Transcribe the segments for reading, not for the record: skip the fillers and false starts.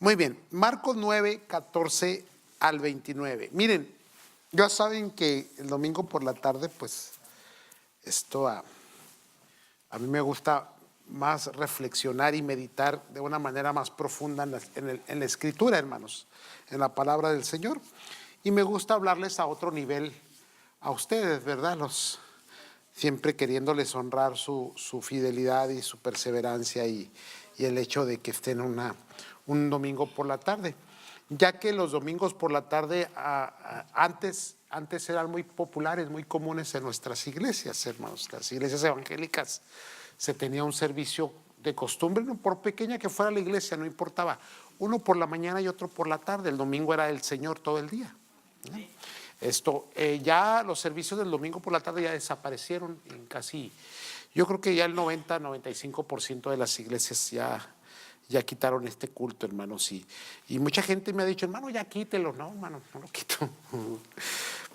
Muy bien, Marcos 9, 14 al 29. Miren, ya saben que el domingo por la tarde, pues, esto a mí me gusta más reflexionar y meditar de una manera más profunda en la Escritura, hermanos, en la palabra del Señor. Y me gusta hablarles a otro nivel a ustedes, ¿verdad? Siempre queriéndoles honrar su fidelidad y su perseverancia y el hecho de que estén un domingo por la tarde. Ya que los domingos por la tarde antes eran muy populares, muy comunes en nuestras iglesias, hermanos. Las iglesias evangélicas se tenía un servicio de costumbre, no por pequeña que fuera la iglesia, no importaba. Uno por la mañana y otro por la tarde. El domingo era el Señor todo el día, ¿no? Ya los servicios del domingo por la tarde ya desaparecieron en casi, yo creo que ya el 90-95% de las iglesias ya quitaron este culto, hermanos, y mucha gente me ha dicho, hermano, ya quítelo. No, hermano, no lo quito,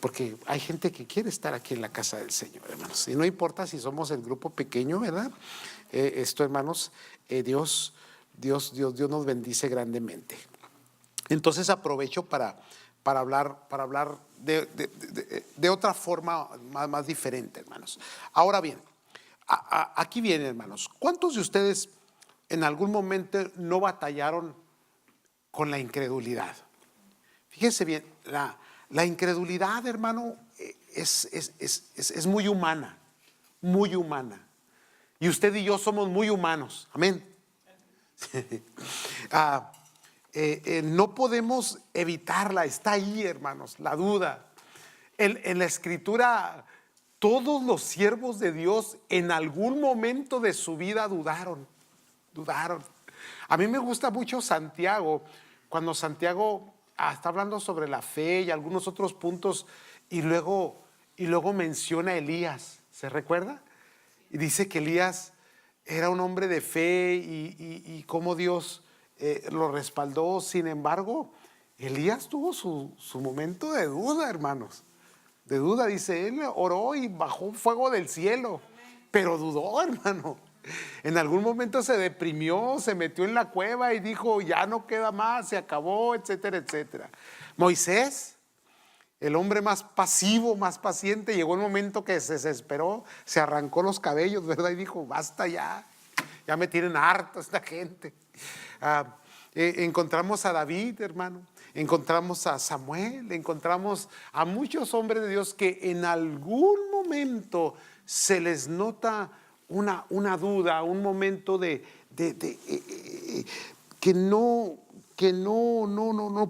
porque hay gente que quiere estar aquí en la casa del Señor, hermanos, y no importa si somos el grupo pequeño, ¿verdad? Hermanos, Dios nos bendice grandemente. Entonces aprovecho para hablar de otra forma más diferente, hermanos. Ahora bien, aquí viene, hermanos, ¿cuántos de ustedes en algún momento no batallaron con la incredulidad? Fíjense bien, la incredulidad, hermano, es muy humana, muy humana. Y usted y yo somos muy humanos, amén. No podemos evitarla, está ahí, hermanos, la duda. En la Escritura, todos los siervos de Dios en algún momento de su vida dudaron. A mí me gusta mucho Santiago, cuando Santiago está hablando sobre la fe y algunos otros puntos, y luego menciona a Elías, ¿se recuerda? Y dice que Elías era un hombre de fe y cómo Dios lo respaldó. Sin embargo, Elías tuvo su momento de duda, hermanos. De duda, dice, él oró y bajó fuego del cielo, pero dudó, hermano. En algún momento se deprimió, se metió en la cueva y dijo, ya no queda más, se acabó, etcétera, etcétera. Moisés, el hombre más pasivo, más paciente, llegó el momento que se desesperó, se arrancó los cabellos, ¿verdad? Y dijo, basta ya me tienen harto esta gente. Encontramos a David, hermano, encontramos a Samuel, encontramos a muchos hombres de Dios que en algún momento se les nota una duda, un momento que no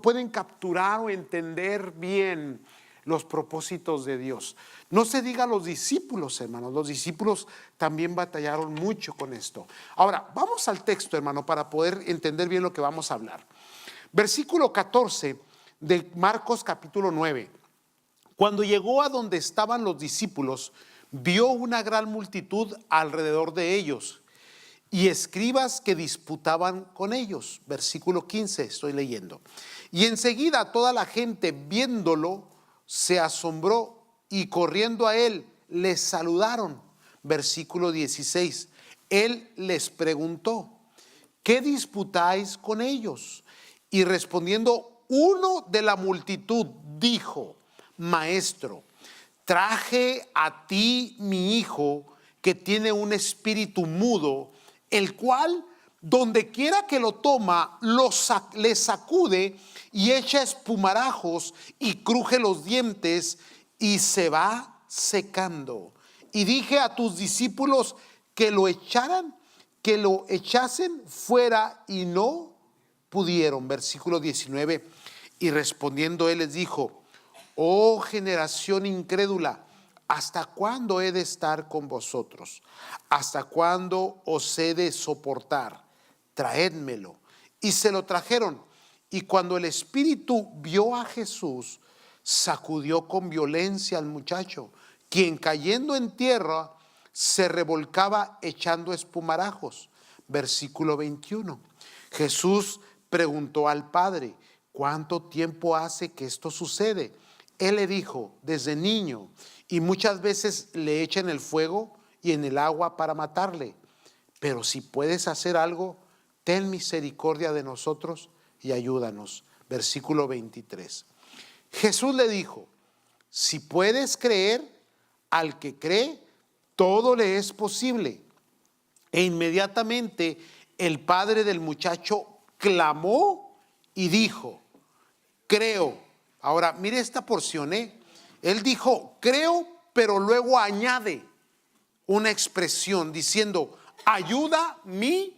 pueden capturar o entender bien los propósitos de Dios. No se diga los discípulos, hermanos. Los discípulos también batallaron mucho con esto. Ahora, vamos al texto, hermano, para poder entender bien lo que vamos a hablar. Versículo 14 de Marcos capítulo 9. Cuando llegó a donde estaban los discípulos, vio una gran multitud alrededor de ellos y escribas que disputaban con ellos. Versículo 15, estoy leyendo. Y enseguida toda la gente, viéndolo, se asombró y corriendo a él, les saludaron. Versículo 16. Él les preguntó, ¿qué disputáis con ellos? Y respondiendo uno de la multitud, dijo, Maestro, traje a ti mi hijo que tiene un espíritu mudo, el cual donde quiera que lo toma, le sacude y echa espumarajos y cruje los dientes y se va secando. Y dije a tus discípulos que lo echasen fuera y no pudieron. Versículo 19. Y respondiendo él les dijo, oh generación incrédula, ¿hasta cuándo he de estar con vosotros? ¿Hasta cuándo os he de soportar? Traédmelo. Y se lo trajeron. Y cuando el espíritu vio a Jesús, sacudió con violencia al muchacho, quien cayendo en tierra se revolcaba echando espumarajos. Versículo 21. Jesús preguntó al padre, ¿cuánto tiempo hace que esto sucede? Él le dijo, desde niño, y muchas veces le echan el fuego y en el agua para matarle. Pero si puedes hacer algo, ten misericordia de nosotros y ayúdanos. Versículo 23. Jesús le dijo: si puedes creer, al que cree, todo le es posible. E inmediatamente el padre del muchacho clamó y dijo: creo. Ahora, mire esta porción, Él dijo creo, pero luego añade una expresión diciendo: ayuda mi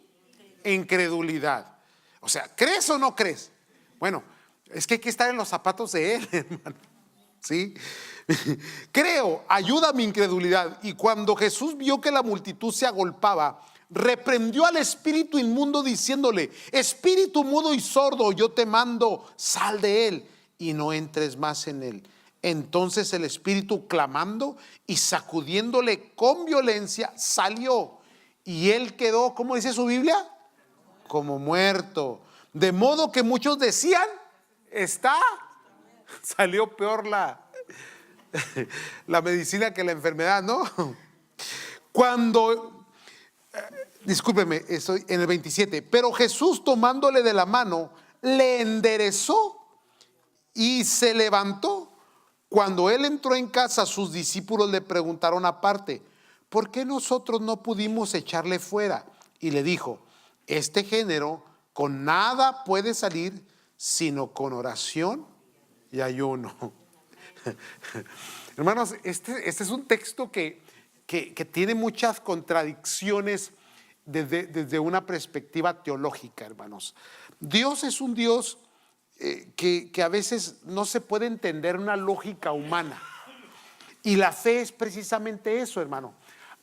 incredulidad. O sea, ¿crees o no crees? Bueno, es que hay que estar en los zapatos de Él, hermano. ¿Sí? Creo, ayuda mi incredulidad. Y cuando Jesús vio que la multitud se agolpaba, reprendió al espíritu inmundo diciéndole: espíritu mudo y sordo, yo te mando, sal de él y no entres más en él. Entonces el espíritu, clamando y sacudiéndole con violencia, salió, y él quedó, ¿cómo dice su Biblia? Como muerto. De modo que muchos decían: salió peor la medicina que la enfermedad, ¿no? Cuando, discúlpeme, estoy en el 27. Pero Jesús, tomándole de la mano, le enderezó y se levantó. Cuando él entró en casa, sus discípulos le preguntaron aparte: ¿por qué nosotros no pudimos echarle fuera? Y le dijo: este género con nada puede salir sino con oración y ayuno. Hermanos, este es un texto que tiene muchas contradicciones desde una perspectiva teológica, hermanos. Dios es un Dios que a veces no se puede entender una lógica humana. Y la fe es precisamente eso, hermano.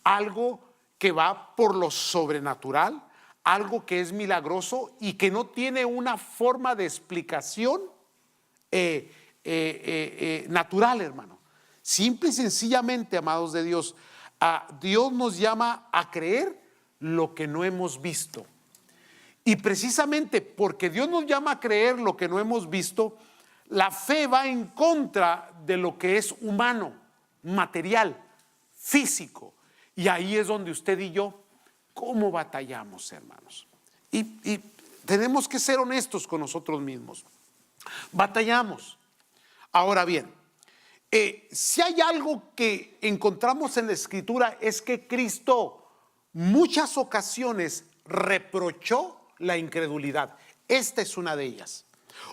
Algo que va por lo sobrenatural, algo que es milagroso y que no tiene una forma de explicación natural, hermano. Simple y sencillamente, amados de Dios, Dios nos llama a creer lo que no hemos visto. Y precisamente porque Dios nos llama a creer lo que no hemos visto, la fe va en contra de lo que es humano, material, físico. Y ahí es donde usted y yo, ¿cómo batallamos, hermanos? Y tenemos que ser honestos con nosotros mismos. Batallamos. Ahora bien, si hay algo que encontramos en la Escritura, es que Cristo muchas ocasiones reprochó la incredulidad. Esta es una de ellas.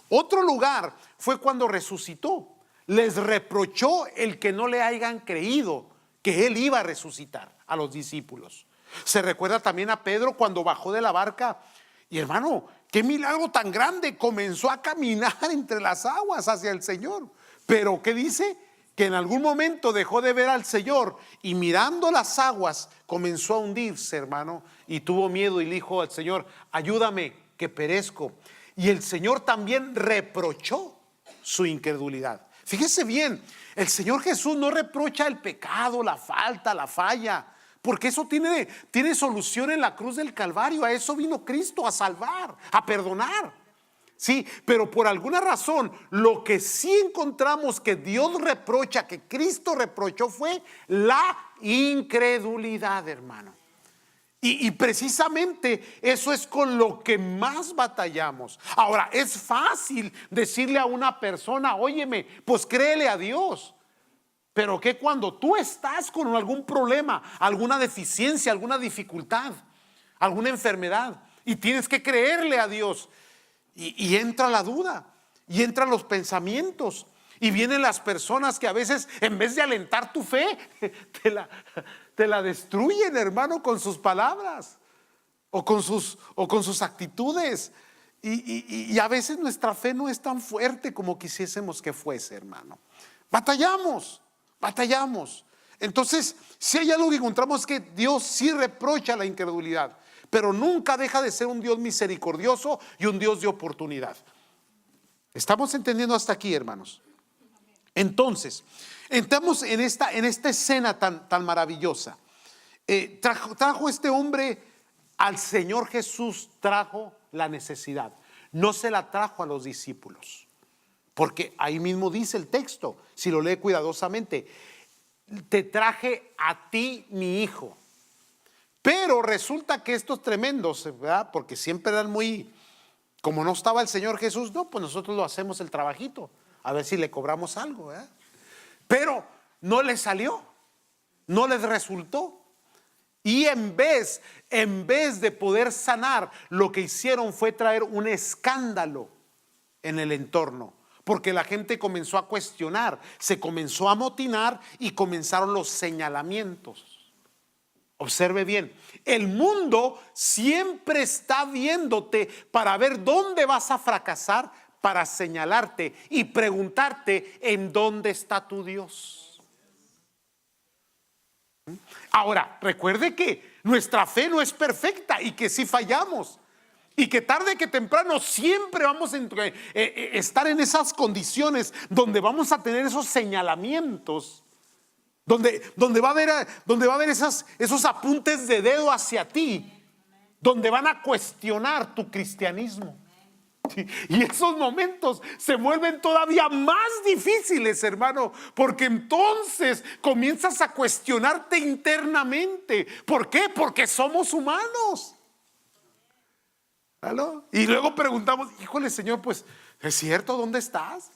Otro lugar fue cuando resucitó. Les reprochó el que no le hayan creído que él iba a resucitar a los discípulos. Se recuerda también a Pedro cuando bajó de la barca y, hermano, qué milagro tan grande, comenzó a caminar entre las aguas hacia el Señor. Pero ¿qué dice? Que en algún momento dejó de ver al Señor y mirando las aguas comenzó a hundirse, hermano, y tuvo miedo y le dijo al Señor: ayúdame que perezco. Y el Señor también reprochó su incredulidad. Fíjese bien, el Señor Jesús no reprocha el pecado, la falta, la falla, porque eso tiene solución en la cruz del Calvario. A eso vino Cristo, a salvar, a perdonar. Sí, pero por alguna razón lo que sí encontramos que Dios reprocha, que Cristo reprochó, fue la incredulidad, hermano. Y precisamente eso es con lo que más batallamos. Ahora, es fácil decirle a una persona: óyeme, pues créele a Dios. Pero que cuando tú estás con algún problema, alguna deficiencia, alguna dificultad, alguna enfermedad, y tienes que creerle a Dios, y entra la duda, y entran los pensamientos, y vienen las personas que a veces, en vez de alentar tu fe, te la destruyen, hermano, con sus palabras o con sus actitudes. Y a veces nuestra fe no es tan fuerte como quisiésemos que fuese, hermano. Batallamos. Entonces, si hay algo que encontramos, es que Dios sí reprocha la incredulidad, pero nunca deja de ser un Dios misericordioso y un Dios de oportunidad. ¿Estamos entendiendo hasta aquí, hermanos? Entonces, entramos en esta escena tan maravillosa. Trajo este hombre al Señor Jesús, trajo la necesidad. No se la trajo a los discípulos, porque ahí mismo dice el texto, si lo lee cuidadosamente: te traje a ti, mi hijo. Pero resulta que estos tremendos, ¿verdad? Porque siempre eran muy Como no estaba el Señor Jesús, no, pues nosotros lo hacemos el trabajito, a ver si le cobramos algo, ¿verdad? Pero no les salió, no les resultó. Y en vez de poder sanar, lo que hicieron fue traer un escándalo en el entorno, porque la gente comenzó a cuestionar, se comenzó a amotinar y comenzaron los señalamientos. Observe bien, el mundo siempre está viéndote para ver dónde vas a fracasar, para señalarte y preguntarte en dónde está tu Dios. Ahora, recuerde que nuestra fe no es perfecta y que si fallamos y que tarde que temprano siempre vamos a estar en esas condiciones donde vamos a tener esos señalamientos, donde va a haber esos apuntes de dedo hacia ti, donde van a cuestionar tu cristianismo. Y esos momentos se vuelven todavía más difíciles, hermano, porque entonces comienzas a cuestionarte internamente. ¿Por qué? Porque somos humanos. ¿Aló? Y luego preguntamos, híjole, Señor, pues es cierto, ¿dónde estás?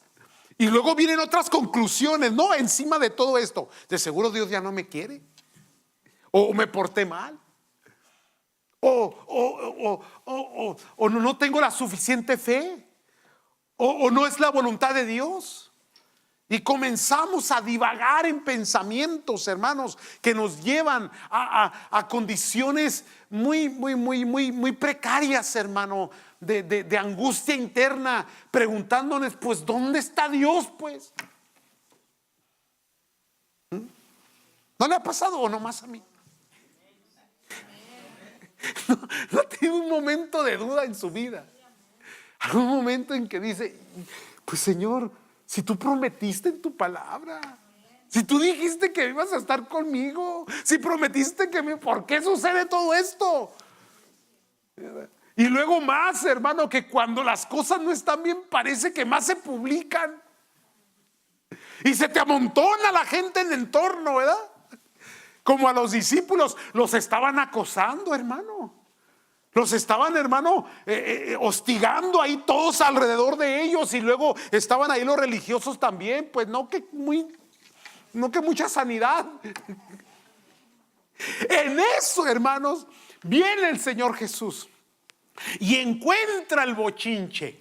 Y luego vienen otras conclusiones, no, encima de todo esto, de seguro Dios ya no me quiere, o me porté mal, o no tengo la suficiente fe, o no es la voluntad de Dios. Y comenzamos a divagar en pensamientos, hermanos, que nos llevan a condiciones muy precarias, hermano, de angustia interna, preguntándonos, pues, ¿dónde está Dios, pues? ¿No le ha pasado o nomás a mí? ¿No tiene un momento de duda en su vida? ¿Algún momento en que dice, pues, Señor, si tú prometiste en tu palabra, si tú dijiste que ibas a estar conmigo, si prometiste ¿por qué sucede todo esto? Y luego más, hermano, que cuando las cosas no están bien, parece que más se publican y se te amontona la gente en el entorno, ¿verdad? Como a los discípulos los estaban acosando, hermano. Los estaban, hermano, hostigando ahí todos alrededor de ellos. Y luego estaban ahí los religiosos también. Pues no que mucha sanidad. En eso, hermanos, viene el Señor Jesús y encuentra el bochinche.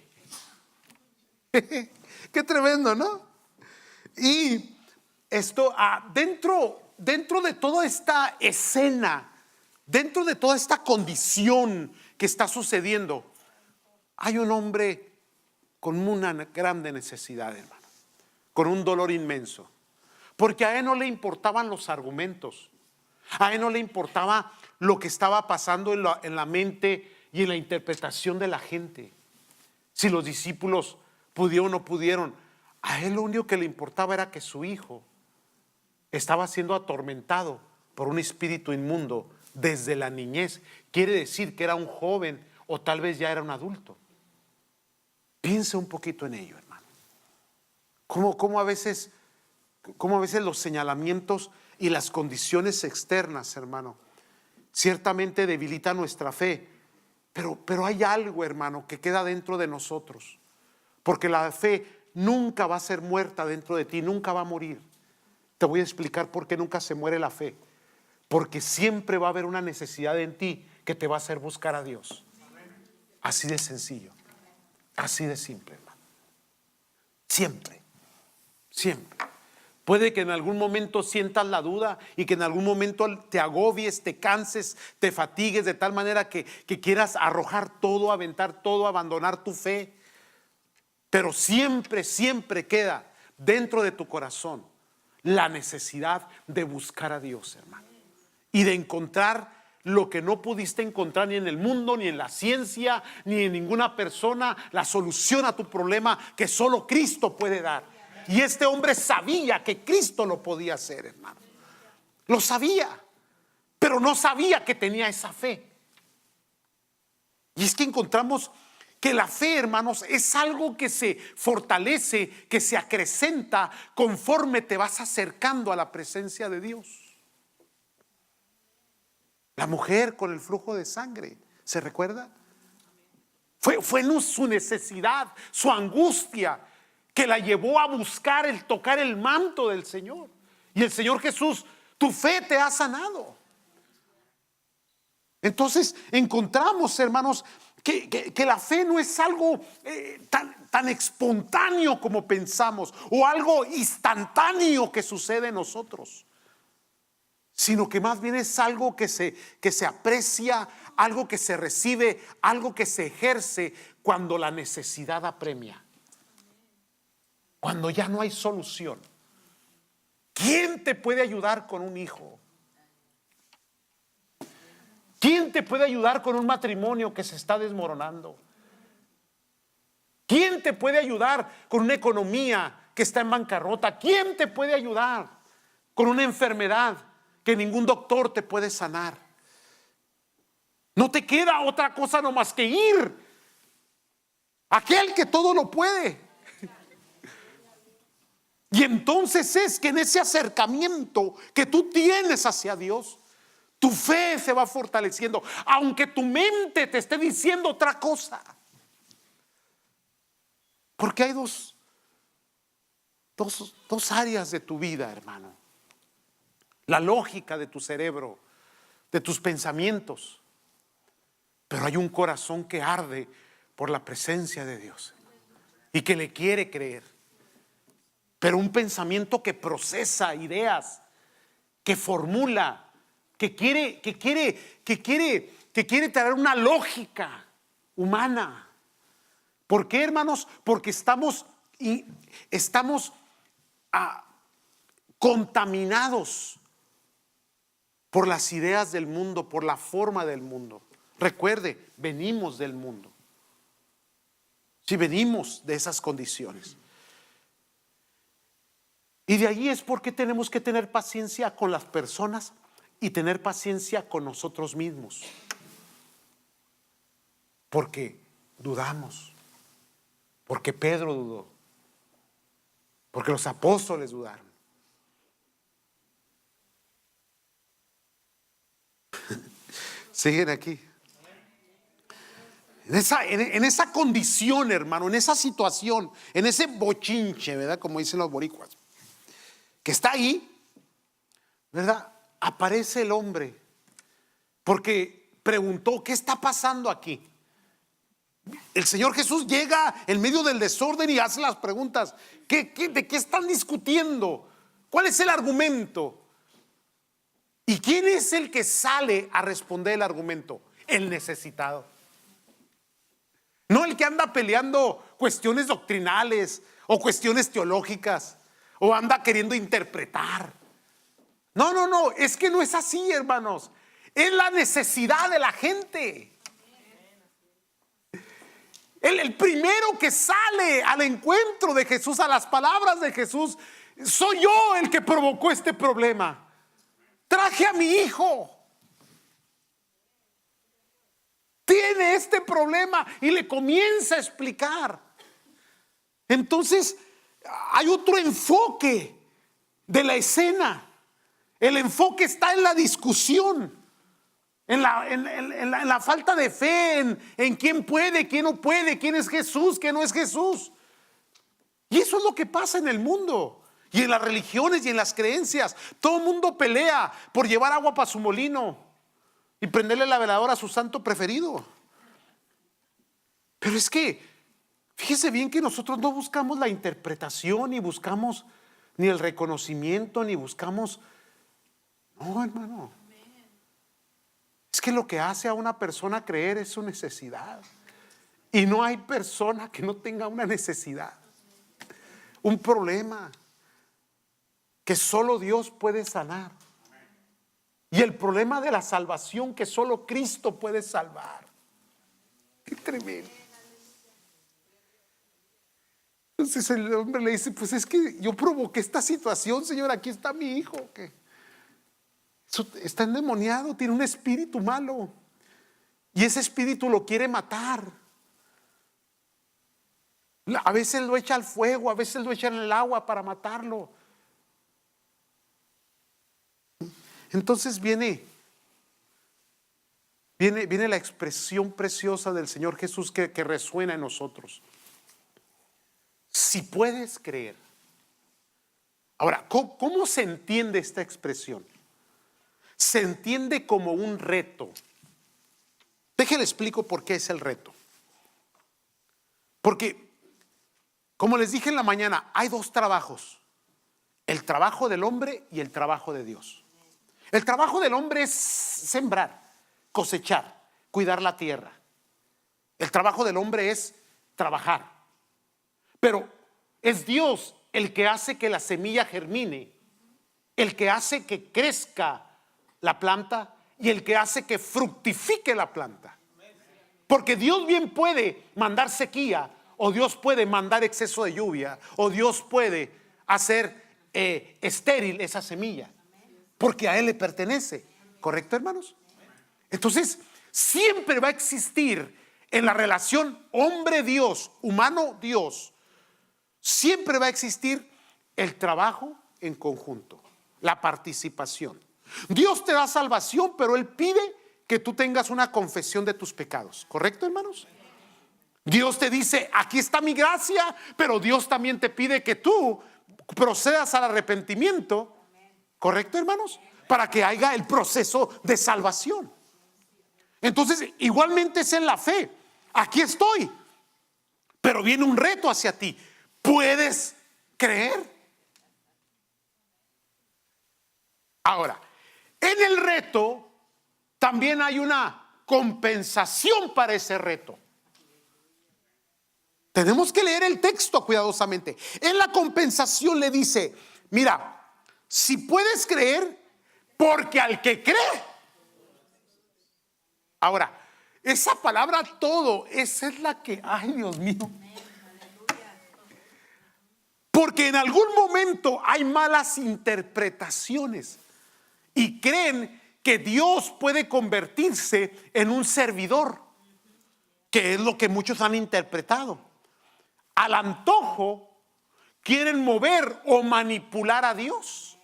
Qué tremendo, ¿no? Y esto, dentro de toda esta escena, dentro de toda esta condición que está sucediendo, hay un hombre con una grande necesidad, hermano, con un dolor inmenso, porque a él no le importaban los argumentos, a él no le importaba lo que estaba pasando en la mente y en la interpretación de la gente, si los discípulos pudieron o no pudieron. A él lo único que le importaba era que su hijo estaba siendo atormentado por un espíritu inmundo desde la niñez. Quiere decir que era un joven o tal vez ya era un adulto. Piensa un poquito en ello, hermano. Cómo a veces los señalamientos y las condiciones externas, hermano, ciertamente debilitan nuestra fe, pero hay algo, hermano, que queda dentro de nosotros, porque la fe nunca va a ser muerta dentro de ti, nunca va a morir. Te voy a explicar por qué nunca se muere la fe. Porque siempre va a haber una necesidad en ti que te va a hacer buscar a Dios. Así de sencillo, así de simple, hermano. Siempre. Puede que en algún momento sientas la duda y que en algún momento te agobies, te canses, te fatigues de tal manera que quieras arrojar todo, aventar todo, abandonar tu fe. Pero siempre queda dentro de tu corazón la necesidad de buscar a Dios, hermano. Y de encontrar lo que no pudiste encontrar ni en el mundo, ni en la ciencia, ni en ninguna persona, la solución a tu problema que solo Cristo puede dar. Y este hombre sabía que Cristo lo podía hacer, hermano. Lo sabía, pero no sabía que tenía esa fe. Y es que encontramos que la fe, hermanos, es algo que se fortalece, que se acrecenta conforme te vas acercando a la presencia de Dios. La mujer con el flujo de sangre, ¿se recuerda? Fue su necesidad, su angustia, que la llevó a buscar el tocar el manto del Señor. Y el Señor Jesús, tu fe te ha sanado. Entonces encontramos, hermanos, que la fe no es algo tan espontáneo como pensamos, o algo instantáneo que sucede en nosotros, sino que más bien es algo que se aprecia, algo que se recibe, algo que se ejerce cuando la necesidad apremia, cuando ya no hay solución. ¿Quién te puede ayudar con un hijo? ¿Quién te puede ayudar con un matrimonio que se está desmoronando? ¿Quién te puede ayudar con una economía que está en bancarrota? ¿Quién te puede ayudar con una enfermedad que ningún doctor te puede sanar? No te queda otra cosa nomás que ir a aquel que todo lo puede. Y entonces es que en ese acercamiento que tú tienes hacia Dios, tu fe se va fortaleciendo, aunque tu mente te esté diciendo otra cosa. Porque hay dos áreas de tu vida, hermano. La lógica de tu cerebro, de tus pensamientos. Pero hay un corazón que arde por la presencia de Dios y que le quiere creer. Pero un pensamiento que procesa ideas, que formula, que quiere traer una lógica humana. ¿Por qué, hermanos? Porque estamos contaminados por las ideas del mundo, por la forma del mundo. Recuerde, venimos del mundo. Si venimos de esas condiciones. Y de ahí es porque tenemos que tener paciencia con las personas y tener paciencia con nosotros mismos. Porque dudamos. Porque Pedro dudó. Porque los apóstoles dudaron. Siguen aquí. En esa condición, hermano, en esa situación, en ese bochinche, ¿verdad? Como dicen los boricuas, que está ahí, ¿verdad? Aparece el hombre, porque preguntó, ¿qué está pasando aquí? El Señor Jesús llega en medio del desorden y hace las preguntas. ¿De qué están discutiendo? ¿Cuál es el argumento? ¿Y quién es el que sale a responder el argumento? El necesitado. No el que anda peleando cuestiones doctrinales o cuestiones teológicas o anda queriendo interpretar. No, es que no es así, hermanos. Es la necesidad de la gente. El primero que sale al encuentro de Jesús, a las palabras de Jesús, soy yo el que provocó este problema. Traje a mi hijo. Tiene este problema y le comienza a explicar. Entonces hay otro enfoque de la escena. El enfoque está en la discusión, en la falta de fe, en quién puede, quién no puede, quién es Jesús, quién no es Jesús. Y eso es lo que pasa en el mundo y en las religiones y en las creencias. Todo el mundo pelea por llevar agua para su molino y prenderle la veladora a su santo preferido. Pero es que fíjese bien que nosotros no buscamos la interpretación, ni buscamos ni el reconocimiento, ni buscamos. No, hermano. Es que lo que hace a una persona creer es su necesidad. Y no hay persona que no tenga una necesidad, un problema que solo Dios puede sanar. Y el problema de la salvación que solo Cristo puede salvar. Qué tremendo. Entonces el hombre le dice, pues es que yo provoqué esta situación, Señor, aquí está mi hijo, que está endemoniado, tiene un espíritu malo. Y ese espíritu lo quiere matar. A veces lo echa al fuego, a veces lo echa en el agua para matarlo. Entonces viene viene la expresión preciosa del Señor Jesús que resuena en nosotros. Si puedes creer. Ahora, ¿cómo se entiende esta expresión? Se entiende como un reto. Déjenle explico por qué es el reto. Porque, como les dije en la mañana, hay dos trabajos: el trabajo del hombre y el trabajo de Dios. El trabajo del hombre es sembrar, cosechar, cuidar la tierra. El trabajo del hombre es trabajar. Pero es Dios el que hace que la semilla germine, el que hace que crezca la planta y el que hace que fructifique la planta. Porque Dios bien puede mandar sequía, o Dios puede mandar exceso de lluvia, o Dios puede hacer estéril esa semilla, porque a Él le pertenece. ¿Correcto, hermanos? Entonces, siempre va a existir en la relación hombre-Dios, humano-Dios, siempre va a existir el trabajo en conjunto, la participación. Dios te da salvación, pero Él pide que tú tengas una confesión de tus pecados. ¿Correcto, hermanos? Dios te dice, aquí está mi gracia, pero Dios también te pide que tú procedas al arrepentimiento. ¿Correcto, hermanos? Para que haya el proceso de salvación. Entonces, igualmente es en la fe. Aquí estoy, pero viene un reto hacia ti. ¿Puedes creer? Ahora, en el reto también hay una compensación para ese reto. Tenemos que leer el texto cuidadosamente. En la compensación le dice, mira, si puedes creer, porque al que cree. Ahora, esa palabra todo, esa es la que, ay Dios mío. Porque en algún momento hay malas interpretaciones y creen que Dios puede convertirse en un servidor, que es lo que muchos han interpretado. Al antojo quieren mover o manipular a Dios.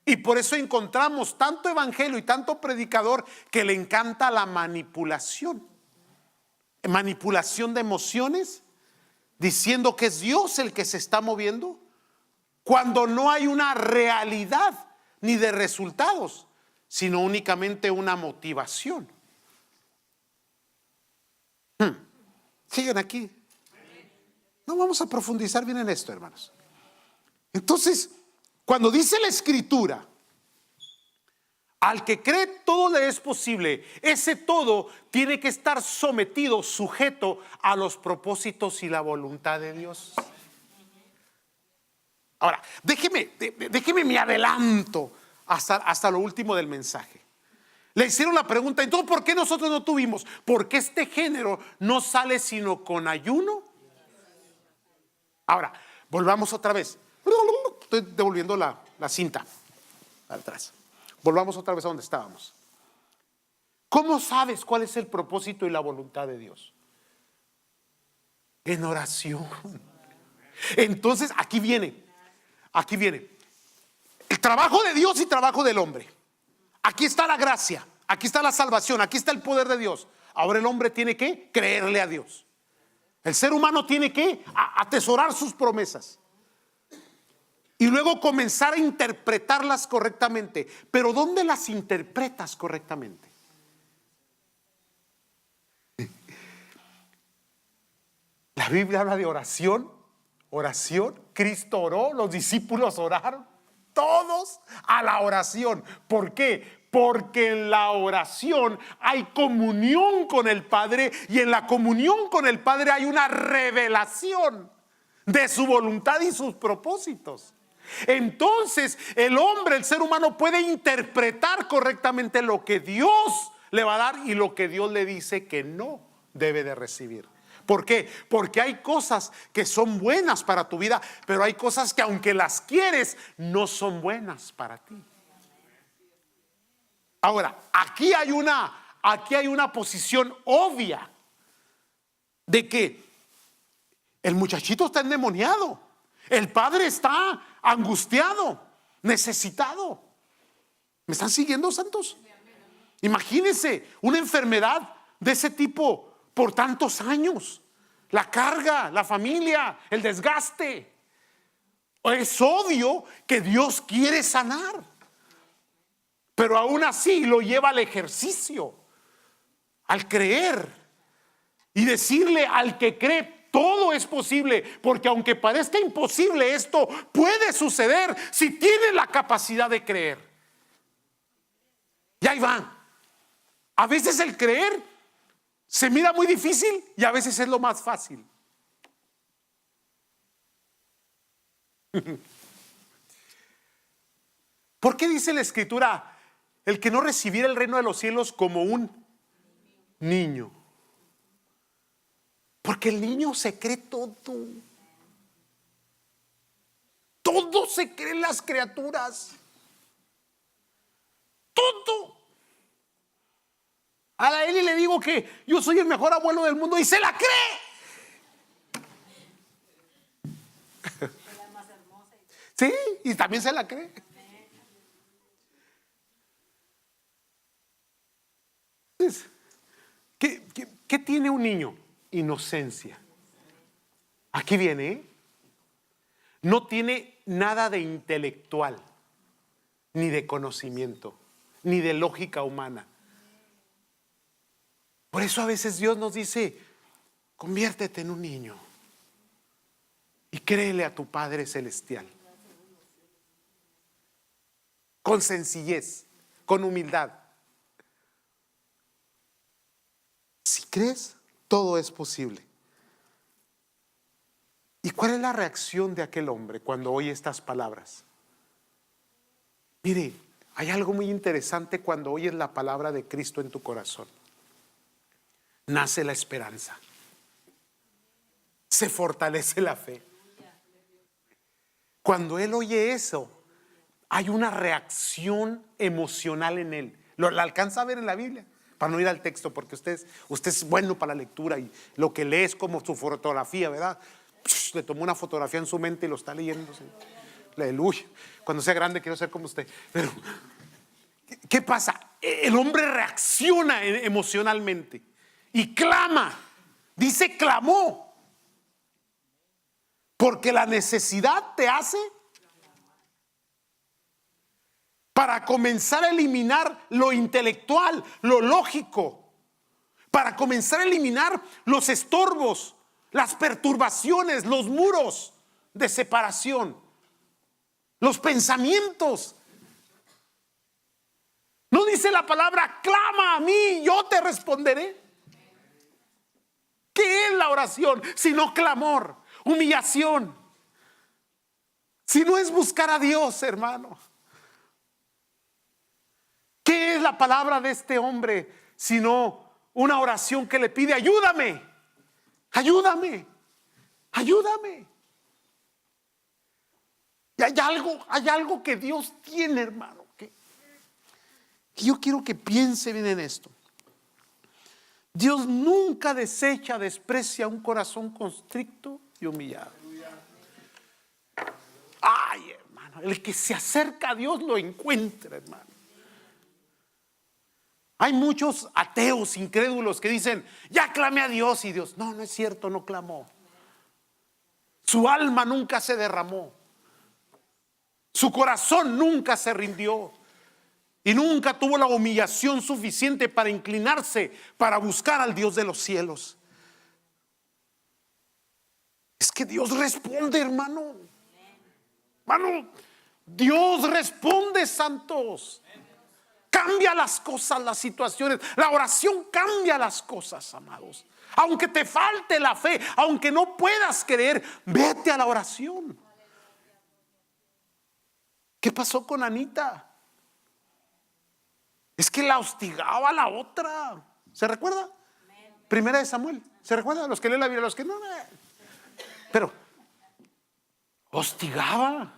Y por eso encontramos tanto evangelio y tanto predicador que le encanta la manipulación. Manipulación de emociones, diciendo que es Dios el que se está moviendo, cuando no hay una realidad ni de resultados, sino únicamente una motivación. ¿Siguen aquí? No vamos a profundizar bien en esto, hermanos. Entonces, cuando dice la Escritura, al que cree todo le es posible, ese todo tiene que estar sometido, sujeto a los propósitos y la voluntad de Dios. Ahora, déjeme me adelanto hasta lo último del mensaje. Le hicieron la pregunta, entonces, ¿por qué nosotros no tuvimos? Porque este género no sale sino con ayuno. Ahora, volvamos otra vez. Estoy devolviendo la cinta atrás. Volvamos otra vez a donde estábamos. ¿Cómo sabes cuál es el propósito y la voluntad de Dios? En oración. Entonces, aquí viene el trabajo de Dios y trabajo del hombre. Aquí está la gracia, aquí está la salvación, aquí está el poder de Dios. Ahora el hombre tiene que creerle a Dios. El ser humano tiene que atesorar sus promesas y luego comenzar a interpretarlas correctamente. Pero ¿dónde las interpretas correctamente? La Biblia habla de oración. Cristo oró, los discípulos oraron, todos a la oración. ¿Por qué? Porque en la oración hay comunión con el Padre, y en la comunión con el Padre hay una revelación de su voluntad y sus propósitos. Entonces el hombre, el ser humano, puede interpretar correctamente lo que Dios le va a dar y lo que Dios le dice que no debe de recibir. ¿Por qué? Porque hay cosas que son buenas para tu vida, pero hay cosas que aunque las quieres, no son buenas para ti. Ahora, aquí hay una posición obvia de que el muchachito está endemoniado, el padre está angustiado, necesitado. ¿Me están siguiendo, santos? Imagínense una enfermedad de ese tipo por tantos años. La carga, la familia, el desgaste. Es obvio que Dios quiere sanar, pero aún así lo lleva al ejercicio, al creer y decirle al que cree: todo es posible, porque aunque parezca imposible, esto puede suceder si tienes la capacidad de creer. Y ahí va. A veces el creer se mira muy difícil y a veces es lo más fácil. ¿Por qué dice la Escritura: el que no recibiera el reino de los cielos como un niño? Porque el niño se cree todo. Todo se creen las criaturas. Todo. A la Eli le digo que yo soy el mejor abuelo del mundo y se la cree. Sí, y también se la cree. ¿Qué tiene un niño? Inocencia. Aquí viene, ¿eh? No tiene nada de intelectual, ni de conocimiento, ni de lógica humana. Por eso a veces Dios nos dice: conviértete en un niño y créele a tu Padre Celestial. Con sencillez, con humildad. Si crees, todo es posible. ¿Y cuál es la reacción de aquel hombre cuando oye estas palabras? Mire, hay algo muy interesante cuando oyes la palabra de Cristo en tu corazón. Nace la esperanza. Se fortalece la fe. Cuando él oye eso, hay una reacción emocional en él. ¿La alcanza a ver en la Biblia? Para no ir al texto, porque usted es bueno para la lectura y lo que lee es como su fotografía, ¿verdad? Le tomó una fotografía en su mente y lo está leyendo. Aleluya. Cuando sea grande quiero ser como usted. Pero ¿qué pasa? El hombre reacciona emocionalmente y clama. Dice clamó. Porque la necesidad te hace para comenzar a eliminar lo intelectual, lo lógico, para comenzar a eliminar los estorbos, las perturbaciones, los muros de separación, los pensamientos. ¿No dice la palabra: clama a mí, yo te responderé? ¿Qué es la oración sino clamor, humillación? Si no es buscar a Dios, hermano. ¿Qué es la palabra de este hombre sino una oración que le pide: ayúdame, ayúdame, ayúdame? Y hay algo que Dios tiene, hermano, que yo quiero que piense bien en esto. Dios nunca desecha, desprecia un corazón constricto y humillado. Ay, hermano, el que se acerca a Dios lo encuentra, hermano. Hay muchos ateos, incrédulos que dicen: ya clamé a Dios, y Dios, no es cierto, no clamó. Su alma nunca se derramó. Su corazón nunca se rindió. Y nunca tuvo la humillación suficiente para inclinarse, para buscar al Dios de los cielos. Es que Dios responde, hermano. Hermano, Dios responde, santos. Cambia las cosas, las situaciones. La oración cambia las cosas, amados. Aunque te falte la fe, aunque no puedas creer, vete a la oración. ¿Qué pasó con Anita? Es que la hostigaba la otra. ¿Se recuerda? Primera de Samuel. ¿Se recuerda? Los que leen la Biblia, los que no. Pero hostigaba,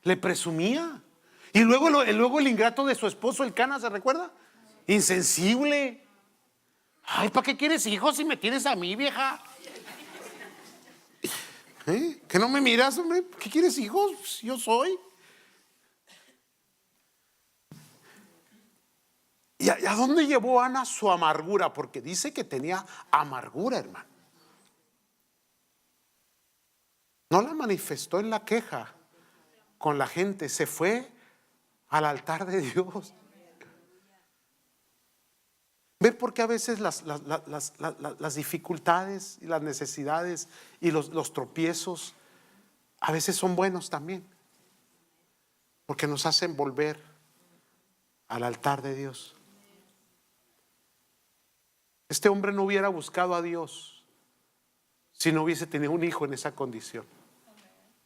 le presumía. Y luego el ingrato de su esposo, el Cana, ¿se recuerda? Insensible. Ay, ¿para qué quieres hijos si me tienes a mí, vieja? ¿Que no me miras, hombre? ¿Qué quieres hijos? Yo soy. ¿Y a dónde llevó Ana su amargura? Porque dice que tenía amargura, hermano. No la manifestó en la queja con la gente, se fue al altar de Dios. ¿Ve por qué a veces las dificultades y las necesidades y los tropiezos a veces son buenos también? Porque nos hacen volver al altar de Dios. Este hombre no hubiera buscado a Dios si no hubiese tenido un hijo en esa condición.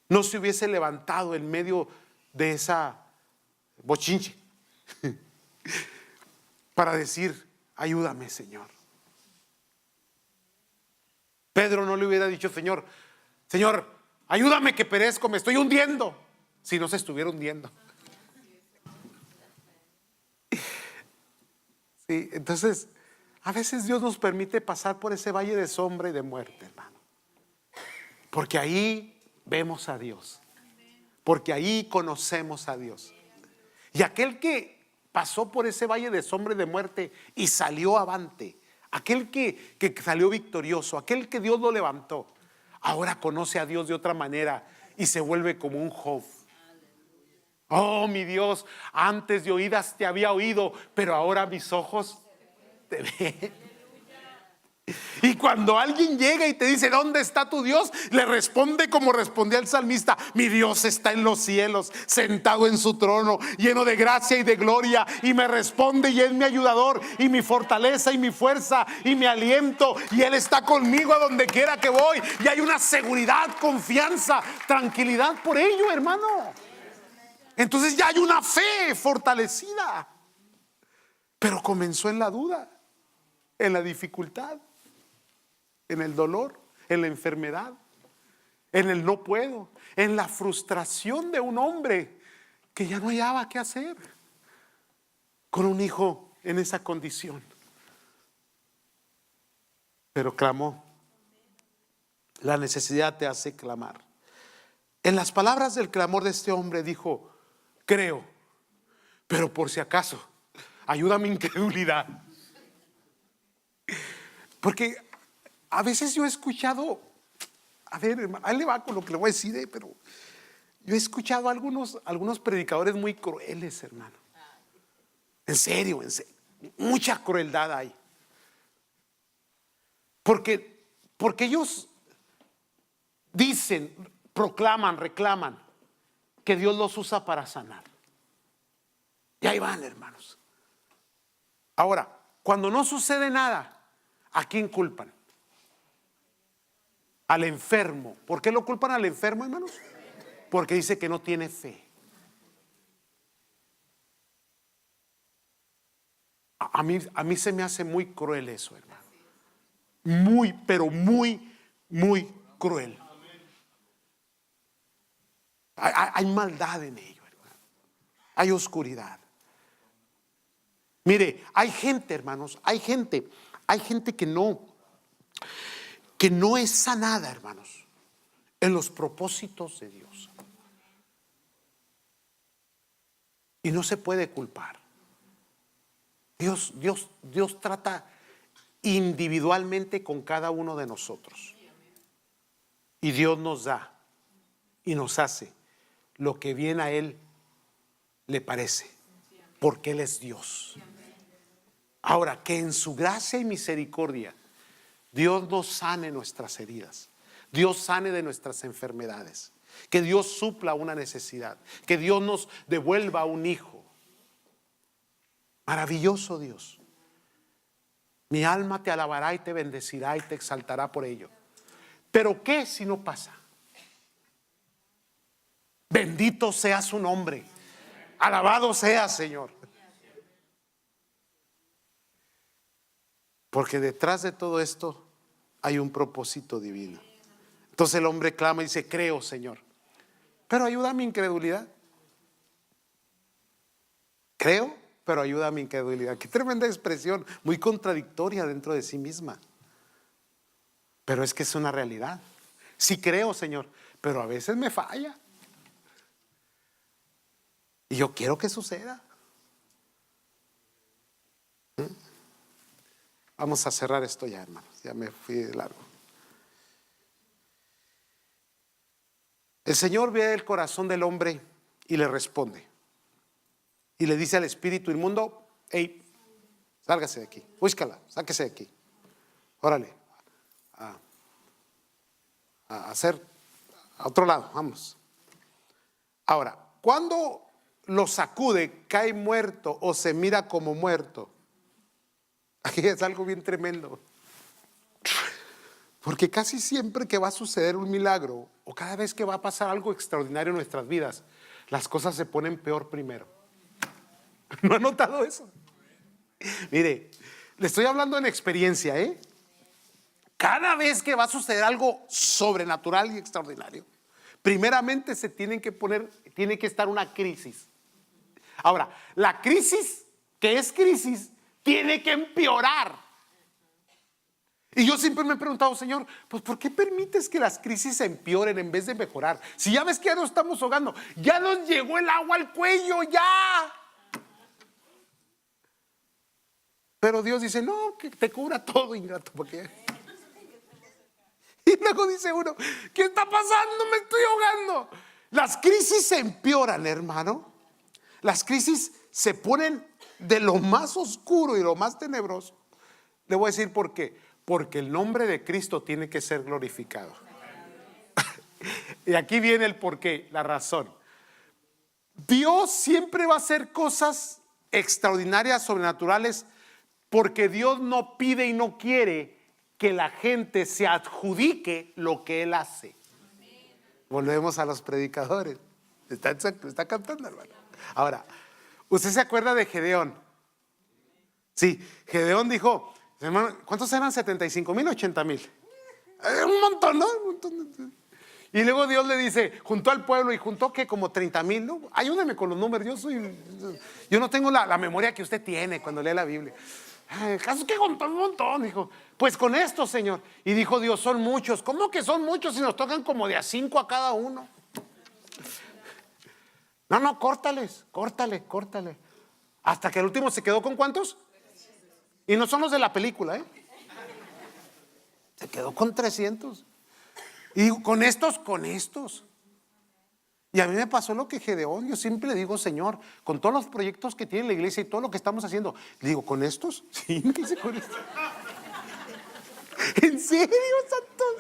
No se hubiese levantado en medio de esa bochinche para decir: ayúdame, Señor. Pedro no le hubiera dicho: Señor, ayúdame que perezco, me estoy hundiendo, si no se estuviera hundiendo. Sí, entonces a veces Dios nos permite pasar por ese valle de sombra y de muerte, hermano, porque ahí vemos a Dios, porque ahí conocemos a Dios. Y aquel que pasó por ese valle de sombra y de muerte y salió avante, aquel que salió victorioso, aquel que Dios lo levantó, ahora conoce a Dios de otra manera y se vuelve como un Job. Oh, mi Dios, antes de oídas te había oído, pero ahora mis ojos te ven. Y cuando alguien llega y te dice: ¿dónde está tu Dios?, le responde como respondía el salmista: mi Dios está en los cielos, sentado en su trono, lleno de gracia y de gloria, y me responde y es mi ayudador y mi fortaleza y mi fuerza y mi aliento, y Él está conmigo a donde quiera que voy. Y hay una seguridad, confianza, tranquilidad por ello, hermano. Entonces ya hay una fe fortalecida. Pero comenzó en la duda, en la dificultad, en el dolor, en la enfermedad, en el no puedo, en la frustración de un hombre que ya no hallaba qué hacer con un hijo en esa condición. Pero clamó. La necesidad te hace clamar. En las palabras del clamor de este hombre dijo: creo, pero por si acaso, ayuda a mi incredulidad. Porque a veces yo he escuchado, a ver, hermano, ahí le va con lo que le voy a decir, pero yo he escuchado a algunos predicadores muy crueles, hermano. En serio, mucha crueldad hay. Porque ellos dicen, proclaman, reclaman que Dios los usa para sanar. Y ahí van, hermanos. Ahora, cuando no sucede nada, ¿a quién culpan? Al enfermo. ¿Por qué lo culpan al enfermo, hermanos? Porque dice que no tiene fe. A mí se me hace muy cruel eso, hermano. Muy, pero muy, muy cruel. Hay maldad en ello, hermano. Hay oscuridad. Mire, hay gente, hermanos, hay gente que no es sanada, hermanos, en los propósitos de Dios. Y no se puede culpar. Dios trata individualmente con cada uno de nosotros. Y Dios nos da y nos hace lo que bien a Él le parece, porque Él es Dios. Ahora, que en su gracia y misericordia Dios nos sane nuestras heridas, Dios sane de nuestras enfermedades, que Dios supla una necesidad, que Dios nos devuelva un hijo. Maravilloso Dios. Mi alma te alabará y te bendecirá y te exaltará por ello. Pero ¿qué si no pasa? Bendito sea su nombre. Alabado sea, Señor. Porque detrás de todo esto hay un propósito divino. Entonces el hombre clama y dice: creo, Señor, pero ayuda a mi incredulidad. Creo, pero ayuda a mi incredulidad. Qué tremenda expresión, muy contradictoria dentro de sí misma. Pero es que es una realidad. Sí creo, Señor, pero a veces me falla. Y yo quiero que suceda. Vamos a cerrar esto ya, hermanos. Ya me fui de largo. El Señor ve el corazón del hombre y le responde. Y le dice al espíritu inmundo: hey, sálgase de aquí, búscala, sáquese de aquí. Órale, a hacer a otro lado, vamos. Ahora, cuando lo sacude, cae muerto o se mira como muerto. Aquí es algo bien tremendo. Porque casi siempre que va a suceder un milagro o cada vez que va a pasar algo extraordinario en nuestras vidas, las cosas se ponen peor primero. ¿No ha notado eso? Mire, le estoy hablando en experiencia, ¿eh? Cada vez que va a suceder algo sobrenatural y extraordinario, primeramente tiene que estar una crisis. Ahora, la crisis, que es crisis, tiene que empeorar. Y yo siempre me he preguntado: Señor, pues ¿por qué permites que las crisis empeoren en vez de mejorar? Si ya ves que ya nos estamos ahogando, ya nos llegó el agua al cuello, ya. Pero Dios dice: no, que te cubra todo, ingrato, porque... Y luego dice uno: ¿qué está pasando? Me estoy ahogando. Las crisis se empeoran, hermano. Las crisis se ponen de lo más oscuro y lo más tenebroso. Le voy a decir por qué. Porque el nombre de Cristo tiene que ser glorificado. Y aquí viene el porqué, la razón. Dios siempre va a hacer cosas extraordinarias, sobrenaturales, porque Dios no pide y no quiere que la gente se adjudique lo que Él hace. Volvemos a los predicadores. Está cantando, hermano. Ahora, ¿usted se acuerda de Gedeón? Sí, Gedeón dijo: hermano, ¿cuántos eran? 75,000, 80,000. Un montón, ¿no? Un montón. Y luego Dios le dice: juntó al pueblo y juntó que como 30,000, ¿no? Ayúdame con los números. Yo no tengo la memoria que usted tiene cuando lee la Biblia. El caso es que juntó un montón. Dijo: pues con esto, Señor. Y dijo Dios: son muchos. ¿Cómo que son muchos si nos tocan como de a 5 a cada uno? No, córtales. Hasta que el último se quedó con ¿cuántos? Y no son los de la película, ¿eh? Se quedó con 300. Y digo: con estos. Y a mí me pasó lo que Gedeón. Yo siempre le digo: Señor, con todos los proyectos que tiene la iglesia y todo lo que estamos haciendo, le digo: ¿con estos? Sí, ¿qué hice con estos? ¿En serio, santos?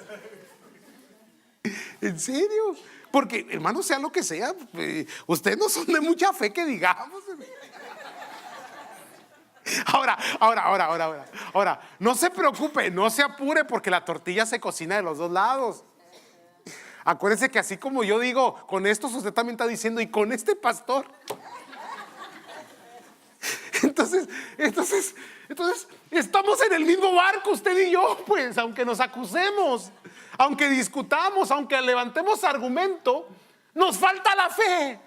¿En serio? Porque, hermano, sea lo que sea, ustedes no son de mucha fe que digamos. Ahora, no se preocupe, no se apure, porque la tortilla se cocina de los dos lados. Acuérdense que así como yo digo: con estos, usted también está diciendo: y con este pastor. Entonces estamos en el mismo barco, usted y yo, pues, aunque nos acusemos, aunque discutamos, aunque levantemos argumento, nos falta la fe.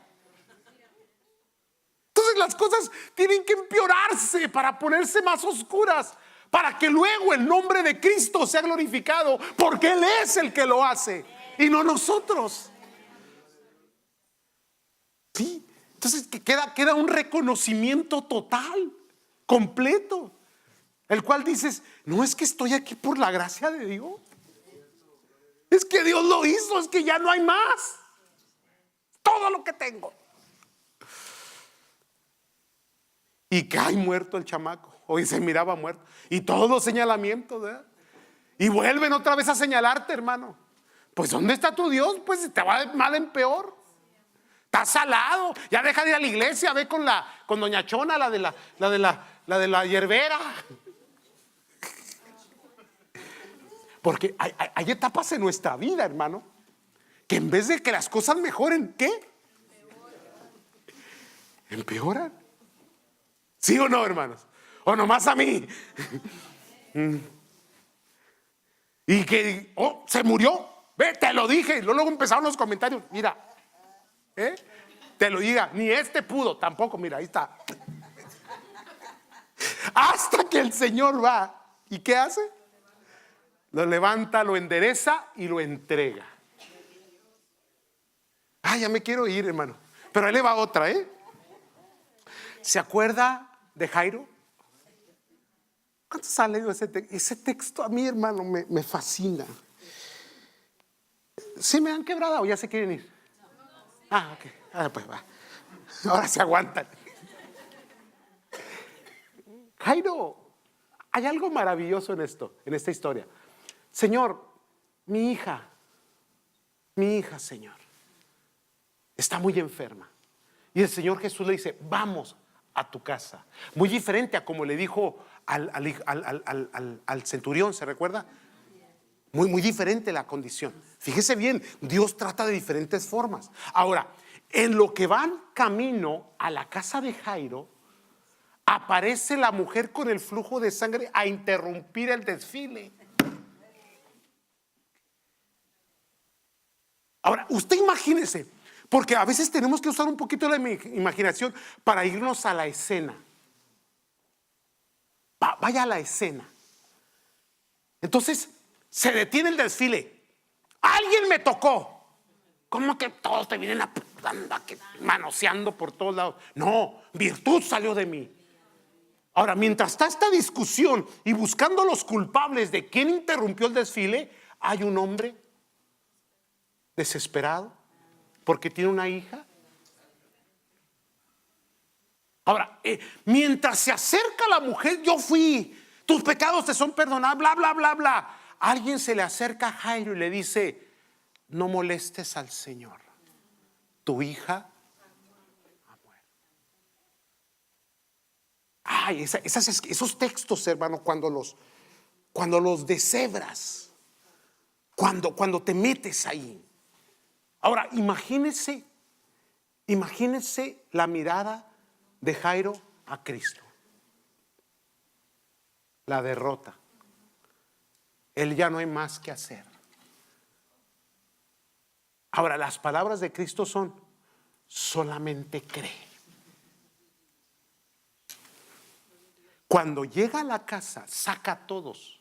Entonces las cosas tienen que empeorarse para ponerse más oscuras, para que luego el nombre de Cristo sea glorificado, porque Él es el que lo hace y no nosotros. Sí, entonces queda un reconocimiento total, completo, el cual dices: no es que estoy aquí por la gracia de Dios, es que Dios lo hizo, es que ya no hay más, todo lo que tengo. Y cae muerto el chamaco. Hoy se miraba muerto. Y todos los señalamientos, ¿verdad? Y vuelven otra vez a señalarte, hermano. Pues ¿dónde está tu Dios? Pues te va de mal en peor. Está salado. Ya deja de ir a la iglesia. Ve con doña Chona, la de la hierbera. Porque hay etapas en nuestra vida, hermano, que en vez de que las cosas mejoren, ¿qué? Empeoran. ¿Sí o no, hermanos? O nomás a mí. Y que se murió. Ve, te lo dije. Luego empezaron los comentarios. Mira, te lo diga. Ni este pudo tampoco. Mira, ahí está. Hasta que el Señor va. ¿Y qué hace? Lo levanta, lo endereza y lo entrega. Ya me quiero ir, hermano. Pero ahí le va otra, ¿Se acuerda de Jairo? ¿Cuántos han leído ese texto? Ese texto a mí, hermano, me fascina. ¿Sí me han quebrado o ya se quieren ir? Ah, ok. Ahora pues va. Ahora se aguantan. Jairo, hay algo maravilloso en esto, en esta historia. Señor, mi hija, Señor, está muy enferma. Y el Señor Jesús le dice, vamos a tu casa. Muy diferente a como le dijo al centurión, ¿se recuerda? Muy diferente la condición. Fíjese bien, Dios trata de diferentes formas. Ahora, en lo que van camino a la casa de Jairo, aparece la mujer con el flujo de sangre a interrumpir el desfile. Ahora, usted imagínese, porque a veces tenemos que usar un poquito la imaginación para irnos a la escena. Vaya a la escena. Entonces, se detiene el desfile. Alguien me tocó. ¿Cómo que todos te vienen manoseando por todos lados? No, virtud salió de mí. Ahora, mientras está esta discusión y buscando los culpables de quién interrumpió el desfile, hay un hombre desesperado porque tiene una hija. Ahora, mientras se acerca la mujer, yo fui, tus pecados te son perdonados, bla, bla, bla, bla. Alguien se le acerca a Jairo y le dice, no molestes al Señor, tu hija ha muerto. Ay, esos textos, hermano, cuando los deshebras, cuando te metes ahí. Ahora, imagínese la mirada de Jairo a Cristo. La derrota. Él ya no hay más que hacer. Ahora, las palabras de Cristo son, solamente cree. Cuando llega a la casa, saca a todos,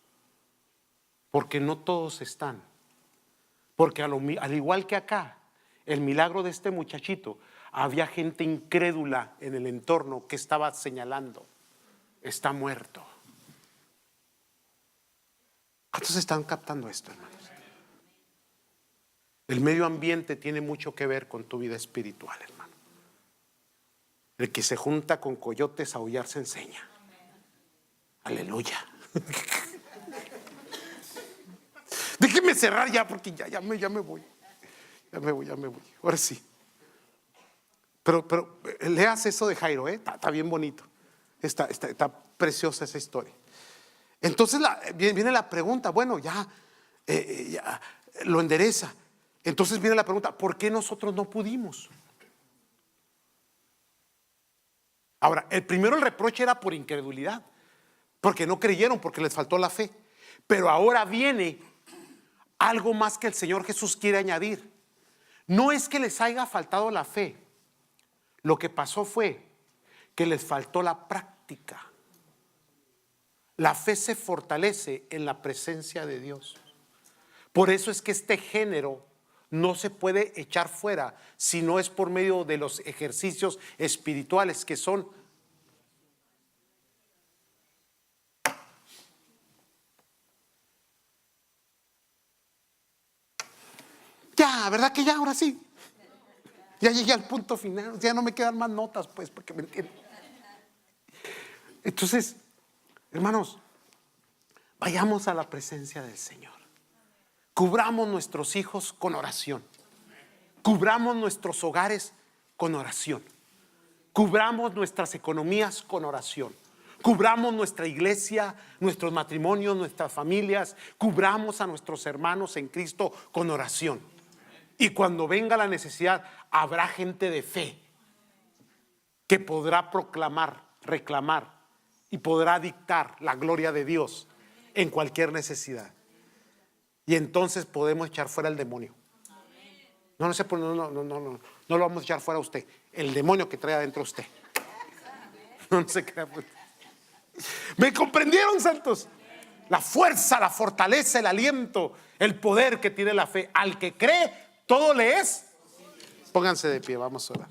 porque no todos están. Porque al igual que acá, el milagro de este muchachito, había gente incrédula en el entorno que estaba señalando, está muerto. ¿Cuántos están captando esto, hermanos? El medio ambiente tiene mucho que ver con tu vida espiritual, hermano. El que se junta con coyotes a aullar se enseña. Aleluya. Déjeme cerrar ya porque ya me voy. Ya me voy. Ahora sí. Pero leas eso de Jairo, está bien bonito. Está preciosa esa historia. Entonces viene la pregunta, bueno, ya lo endereza. Entonces viene la pregunta, ¿por qué nosotros no pudimos? Ahora, el reproche era por incredulidad, porque no creyeron, porque les faltó la fe. Pero ahora viene algo más que el Señor Jesús quiere añadir. No es que les haya faltado la fe. Lo que pasó fue que les faltó la práctica. La fe se fortalece en la presencia de Dios. Por eso es que este género no se puede echar fuera si no es por medio de los ejercicios espirituales que son. Ya, ¿verdad que ya? Ahora sí. Ya llegué al punto final, ya no me quedan más notas, pues, porque me entienden. Entonces, hermanos, vayamos a la presencia del Señor. Cubramos nuestros hijos con oración. Cubramos nuestros hogares con oración. Cubramos nuestras economías con oración. Cubramos nuestra iglesia, nuestros matrimonios, nuestras familias. Cubramos a nuestros hermanos en Cristo con oración. Y cuando venga la necesidad, habrá gente de fe que podrá proclamar, reclamar y podrá dictar la gloria de Dios en cualquier necesidad. Y entonces podemos echar fuera el demonio. No lo vamos a echar fuera a usted. El demonio que trae adentro usted. No se crea. ¿Me comprendieron, santos? La fuerza, la fortaleza, el aliento, el poder que tiene la fe. Al que cree, todo le es. Pónganse de pie, vamos a orar.